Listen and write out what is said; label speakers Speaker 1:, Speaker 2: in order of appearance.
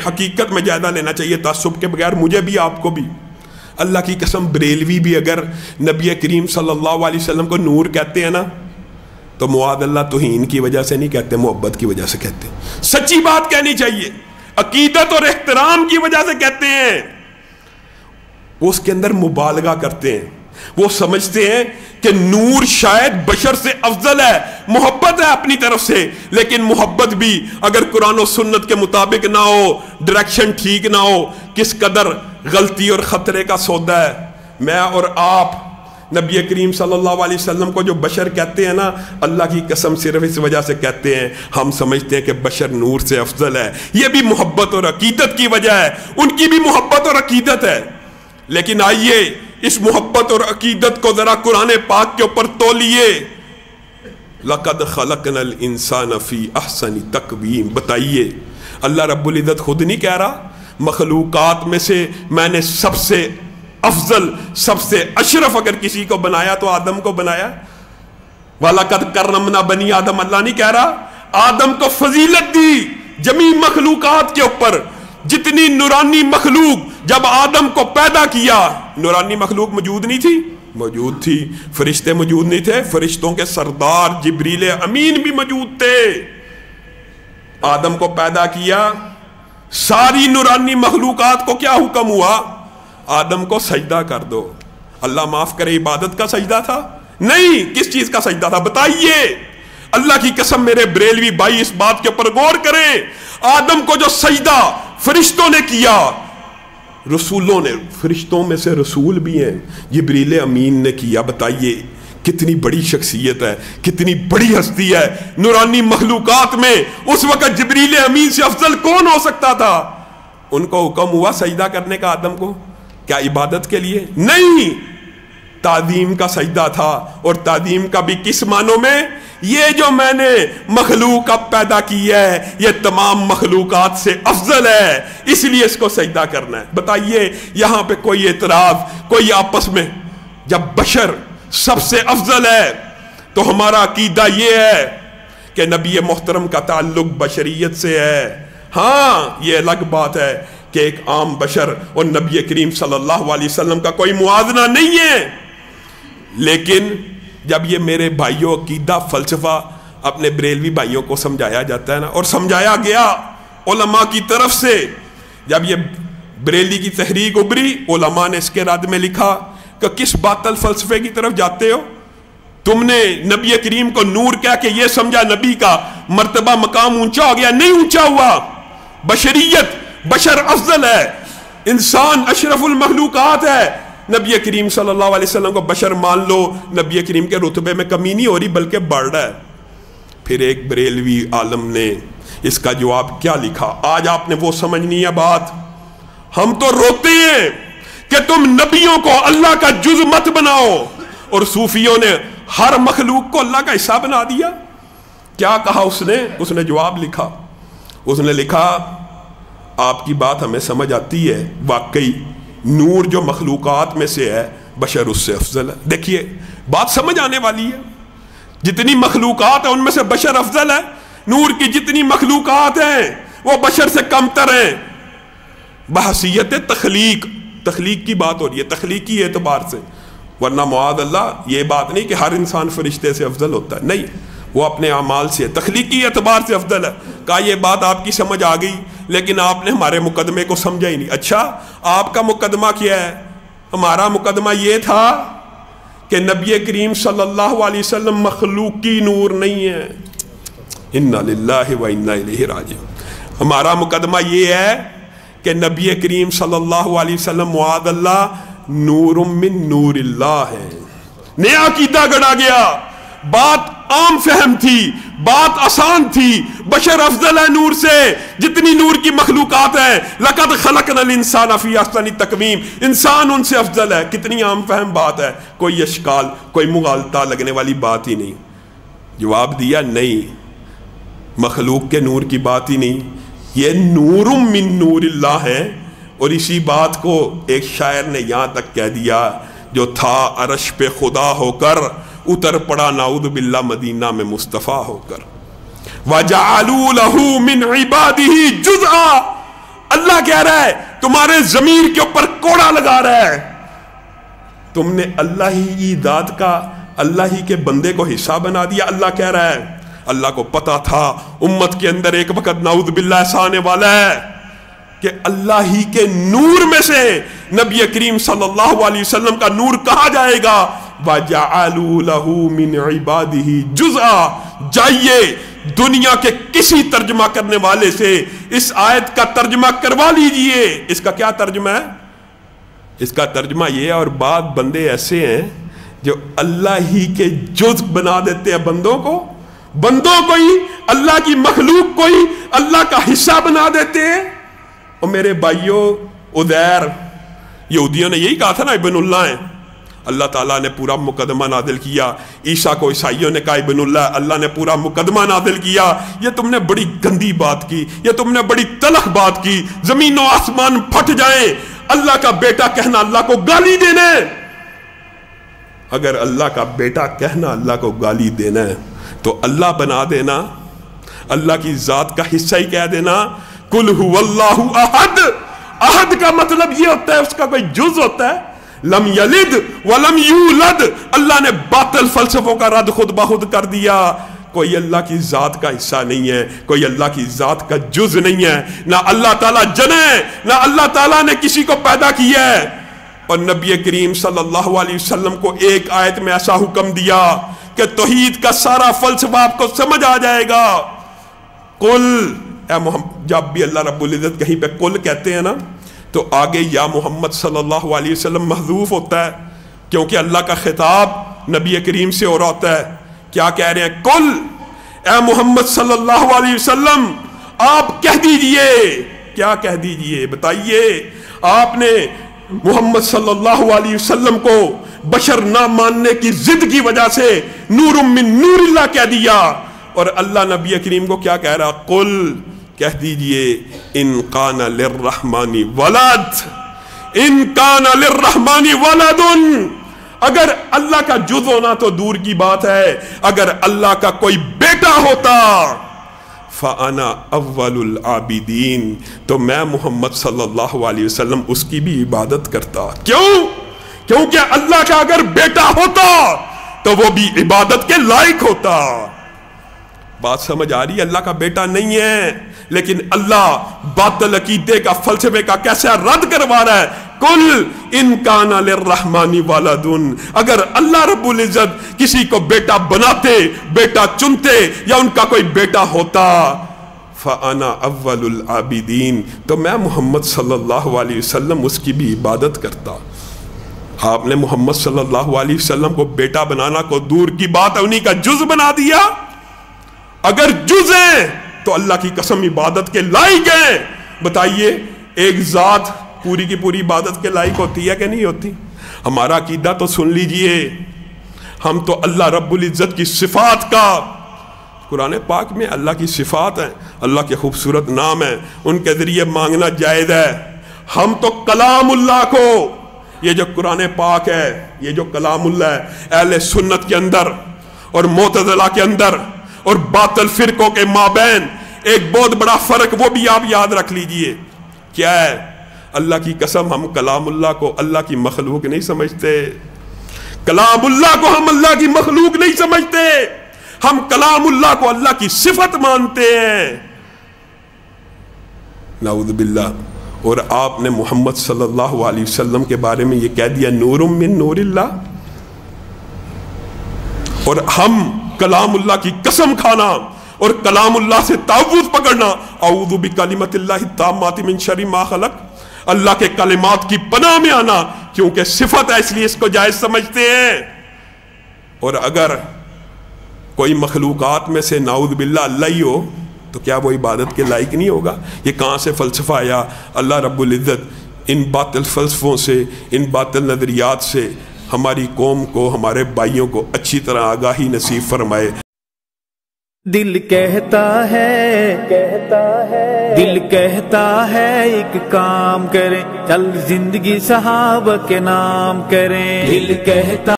Speaker 1: حقیقت میں جائزہ لینا چاہیے تعصب کے بغیر، مجھے بھی آپ کو بھی۔ اللہ کی قسم بریلوی بھی اگر نبی کریم صلی اللہ علیہ وسلم کو نور کہتے ہیں نا تو معاذ اللہ توہین کی وجہ سے نہیں کہتے، محبت کی وجہ سے کہتے ہیں۔ سچی بات کہنی چاہیے، عقیدت اور احترام کی وجہ سے کہتے ہیں۔ وہ اس کے اندر مبالغہ کرتے ہیں، وہ سمجھتے ہیں کہ نور شاید بشر سے افضل ہے، محبت ہے اپنی طرف سے، لیکن محبت بھی اگر قرآن و سنت کے مطابق نہ ہو، ڈائریکشن ٹھیک نہ ہو، کس قدر غلطی اور خطرے کا سودا ہے۔ میں اور آپ نبی کریم صلی اللہ علیہ وسلم کو جو بشر کہتے ہیں نا، اللہ کی قسم صرف اس وجہ سے کہتے ہیں، ہم سمجھتے ہیں کہ بشر نور سے افضل ہے۔ یہ بھی محبت اور عقیدت کی وجہ ہے، ان کی بھی محبت اور عقیدت ہے۔ لیکن آئیے اس محبت اور عقیدت کو ذرا قرآن پاک کے اوپر تولیے۔ لَقَدْ خَلَقْنَا الْإِنسَانَ فِي أَحْسَنِ تَقْوِيمٍ۔ بتائیے اللہ رب العزت خود نہیں کہہ رہا مخلوقات میں سے میں نے سب سے افضل، سب سے اشرف اگر کسی کو بنایا تو آدم کو بنایا؟ وَلَقَدْ كَرَّمْنَا بَنِي آدم، اللہ نہیں کہہ رہا آدم کو فضیلت دی جمیع مخلوقات کے اوپر۔ جتنی نورانی مخلوق جب آدم کو پیدا کیا، نورانی مخلوق موجود نہیں تھی؟ موجود تھی۔ فرشتے موجود نہیں تھے؟ فرشتوں کے سردار جبریل امین بھی موجود تھے۔ آدم کو پیدا کیا، ساری نورانی مخلوقات کو کیا حکم ہوا؟ آدم کو سجدہ کر دو۔ اللہ معاف کرے عبادت کا سجدہ تھا؟ نہیں۔ کس چیز کا سجدہ تھا بتائیے؟ اللہ کی قسم میرے بریلوی بھائی اس بات کے اوپر غور کریں، آدم کو جو سجدہ فرشتوں نے کیا، رسولوں نے، فرشتوں میں سے رسول بھی ہیں، جبریل امین نے کیا۔ بتائیے کتنی بڑی شخصیت ہے، کتنی بڑی ہستی ہے نورانی مخلوقات میں۔ اس وقت جبریل امین سے افضل کون ہو سکتا تھا؟ ان کو حکم ہوا سجدہ کرنے کا آدم کو، کیا عبادت کے لیے؟ نہیں، تعظیم کا سجدہ تھا۔ اور تعظیم کا بھی کس معنوں میں؟ یہ جو میں نے مخلوق اب پیدا کی ہے یہ تمام مخلوقات سے افضل ہے، اس لیے اس کو سجدہ کرنا ہے۔ بتائیے یہاں پہ کوئی اعتراض، کوئی آپس میں؟ جب بشر سب سے افضل ہے تو ہمارا عقیدہ یہ ہے کہ نبی محترم کا تعلق بشریت سے ہے۔ ہاں یہ الگ بات ہے کہ ایک عام بشر اور نبی کریم صلی اللہ علیہ وسلم کا کوئی موازنہ نہیں ہے، لیکن جب یہ میرے بھائیوں عقیدہ فلسفہ اپنے بریلوی بھائیوں کو سمجھایا جاتا ہے نا، اور سمجھایا گیا علماء کی طرف سے، جب یہ بریلی کی تحریک ابھری علماء نے اس کے رد میں لکھا کہ کس باطل فلسفے کی طرف جاتے ہو؟ تم نے نبی کریم کو نور کہہ کے یہ سمجھا نبی کا مرتبہ مقام اونچا ہو گیا؟ نہیں اونچا ہوا۔ بشریت، بشر افضل ہے، انسان اشرف المخلوقات ہے۔ نبی کریم صلی اللہ علیہ وسلم کو بشر مان لو، نبی کریم کے رتبے میں کمی نہیں ہو رہی بلکہ بڑھ رہا ہے۔ پھر ایک بریلوی عالم نے اس کا جواب کیا لکھا؟ آج آپ نے وہ سمجھنی ہے بات۔ ہم تو روتے ہیں کہ تم نبیوں کو اللہ کا جز مت بناؤ، اور صوفیوں نے ہر مخلوق کو اللہ کا حصہ بنا دیا۔ کیا کہا اس نے جواب لکھا، اس نے لکھا آپ کی بات ہمیں سمجھ آتی ہے، واقعی نور جو مخلوقات میں سے ہے بشر اس سے افضل ہے۔ دیکھیے بات سمجھ آنے والی ہے، جتنی مخلوقات ہیں ان میں سے بشر افضل ہے، نور کی جتنی مخلوقات ہیں وہ بشر سے کم تر ہیں بحیثیت تخلیق کی بات ہو رہی ہے، تخلیقی اعتبار سے، ورنہ معاذ اللہ یہ بات نہیں کہ ہر انسان فرشتے سے افضل ہوتا ہے، نہیں، وہ اپنے اعمال سے تخلیقی اعتبار سے افضل ہے۔ کہا یہ بات آپ کی سمجھ آ گئی، لیکن آپ نے ہمارے مقدمے کو سمجھا ہی نہیں۔ اچھا آپ کا مقدمہ کیا ہے؟ ہمارا مقدمہ یہ تھا کہ نبی کریم صلی اللہ علیہ وسلم مخلوقی نور نہیں ہے۔ انا للہ و انا الیہ راجعون۔ ہمارا مقدمہ یہ ہے کہ نبی کریم صلی اللہ علیہ وسلم معاذ اللہ نور من نور اللہ ہے۔ نیا عقیدہ گڑا گیا، بات عام فہم تھی، بات آسان تھی، بشر افضل ہے نور سے، جتنی نور کی مخلوقات ہیں۔ لقد خلقنا الانسان فی احسن تقویم، انسان ان سے افضل ہے۔ کتنی عام فہم بات ہے، کوئی اشکال، کوئی مغالطہ لگنے والی بات ہی نہیں۔ جواب دیا نہیں، مخلوق کے نور کی بات ہی نہیں، یہ نور من نور اللہ ہے۔ اور اسی بات کو ایک شاعر نے یہاں تک کہہ دیا जो था अरश पे खुदा होकर, उतर पड़ा नाउद बिल्ला मदीना में मुस्तफ़ा होकर। वजअलू लहू मिन इबादिही जुज़आ, अल्लाह कह रहा है तुम्हारे ज़मीर के ऊपर कोड़ा लगा रहा है, तुमने अल्लाह ही की दात का, अल्लाह ही के बंदे को हिस्सा बना दिया। अल्लाह कह रहा है अल्लाह को पता था उम्मत के अंदर एक वक्त नाउद बिल्ला ऐसा आने वाला है कि अल्लाह ही के नूर में से नबी करीम सल्लल्लाहु अलैहि वसल्लम का नूर कहा जाएगा। वजअलू लहू मिन इबादिही जुज़आ, जाइए दुनिया के किसी तर्जमा करने वाले से इस आयत का तर्जमा करवा लीजिए। इसका क्या तर्जमा है? इसका तर्जमा ये है, और बाद बंदे ऐसे हैं जो अल्लाह ही के जुज़ बना देते हैं बंदों को ही, अल्लाह की मखलूक को ही अल्लाह का हिस्सा बना देते हैं। और मेरे भाइयों, उदैर यहूदियों ने यही कहा था ना इब्नुल्लाह है, अल्लाह ताला ने पूरा मुकदमा नादिल किया। ईसा को ईसाइयों ने कहा इब्नुल्लाह, अल्लाह ने पूरा मुकदमा नादिल किया। ये तुमने बड़ी गंदी बात की, ये तुमने बड़ी तलख बात की, जमीन और आसमान फट जाए, अल्लाह का बेटा कहना अल्लाह को गाली देना है। अगर अल्लाह का बेटा कहना अल्लाह को गाली देना है तो अल्लाह बना देना, अल्लाह की जात का हिस्सा ही कह देना। कुल हुवल्लाहु अहद, अहद का मतलब ये होता है उसका कोई जुज होता है। लम यलिद वलम यूलद, अल्लाह ने बातिल फलसफों का रद्द खुद बखुद कर दिया। कोई अल्लाह की जात का हिस्सा नहीं है, कोई अल्लाह की जात का जुज नहीं है, ना अल्लाह ताला जने, ना अल्लाह ताला ने किसी को पैदा किया है। और नबी करीम सल्लल्लाहु अलैहि वसल्लम को एक आयत में ऐसा हुक्म दिया कि तौहीद का सारा फलसफा आपको समझ आ जाएगा। कुल, ए मोहम्मद, जब भी अल्लाह रब्बुल इज्जत कहीं पे कुल कहते हैं ना तो आगे या मोहम्मद सल्लल्लाहु अलैहि वसल्लम महजूफ होता है, क्योंकि अल्लाह का खिताब नबी करीम से हो रहा होता है। क्या कह रहे हैं? कुल, ए मोहम्मद सल्लल्लाहु अलैहि वसल्लम आप कह दीजिए। क्या कह दीजिए? बताइए। आपने मोहम्मद सल्लल्लाहु अलैहि वसल्लम को बशर ना मानने की जिद की वजह से नूरुम मिन नूरिल्लाह कह दिया, और अल्लाह नबी करीम को क्या कह रहा? कुल, कह दीजिए इन काना लिर्रहमानी वलद, इन काना लिर्रहमानी वलदुन, अगर अल्लाह का जुज़ होना तो दूर की बात है, अगर अल्लाह का कोई बेटा होता फ़अना अव्वलुल आबिदीन, तो मैं मोहम्मद सल्लल्लाहु अलैहि वसल्लम उसकी भी इबादत करता। क्यों? क्योंकि अल्लाह का अगर बेटा होता तो वो भी इबादत के लायक होता। बात समझ आ रही है? अल्लाह का बेटा नहीं है, लेकिन अल्लाह बातिल अकीदे का, फलसफे का कैसे रद्द करवा रहा है। कुल इन काना लिर्रहमानी वलदुन, अगर अल्लाह रब्बुल इज्जत किसी को बेटा बनाते, बेटा चुनते, या उनका कोई बेटा होता, फ़अना अव्वलुल आबिदीन, तो मैं मोहम्मद सल्लल्लाहु अलैहि वसल्लम उसकी भी इबादत करता। आपने मोहम्मद सल्लल्लाहु अलैहि वसल्लम को बेटा बनाना को दूर की बात है, उन्हीं का जुज़ बना दिया। अगर जुज़ है तो अल्लाह की कसम इबादत के लायक है। बताइए, एक जात पूरी की पूरी इबादत के लायक होती है कि नहीं होती? हमारा अकीदा तो सुन लीजिए, हम तो अल्लाह रब्बुल इज्जत की सिफात का, कुरान पाक में अल्लाह की सिफात है, अल्लाह के खूबसूरत नाम है, उनके जरिए मांगना जायज़ है। हम तो कलामुल्लाह को, ये जो कुरान पाक है, ये जो कलामुल्लाह है, अहले सुन्नत के अंदर और मुअतज़िला के अंदर और बातिल फिरकों के माबैन एक बहुत बड़ा फर्क, वो भी आप याद रख लीजिए। क्या है? अल्लाह की कसम, हम कलामुल्लाह को अल्लाह की मखलूक नहीं समझते। कलामुल्लाह को हम अल्लाह की मखलूक नहीं समझते, हम कलामुल्लाह को अल्लाह की सिफत मानते हैं। नाऊज़ बिल्लाह। और आपने मोहम्मद सल्लल्लाहु अलैहि वसल्लम के बारे में ये कह दिया नूरुम मिन नूरिल्लाह, और हम कलामुल्लाह की कसम खाना और कलामुल्लाह से तावुज़ पकड़ना, औज़ु बिकलिमतिल्लाहि ताम्माति मिन शर्रि मा खलक, अल्लाह के कलिमात की पनाह में आना, क्योंकि सिफत है इसलिए इसको जायज़ समझते हैं। और अगर कोई मखलूकात में से नाऊज़ बिल्लाह अल्लाह ही हो तो क्या वो इबादत के लायक नहीं होगा? ये कहाँ से फ़लसफ़ा आया? अल्लाह रब्बुल इज़्ज़त इन बातिल फ़लसफ़ों से, इन बातिल नज़रियात से हमारी कौम को, हमारे भाइयों को अच्छी तरह आगाही नसीब फरमाए।
Speaker 2: دل کہتا ہے ایک کام کریں، چل زندگی صحابہ کے نام کریں، دل کہتا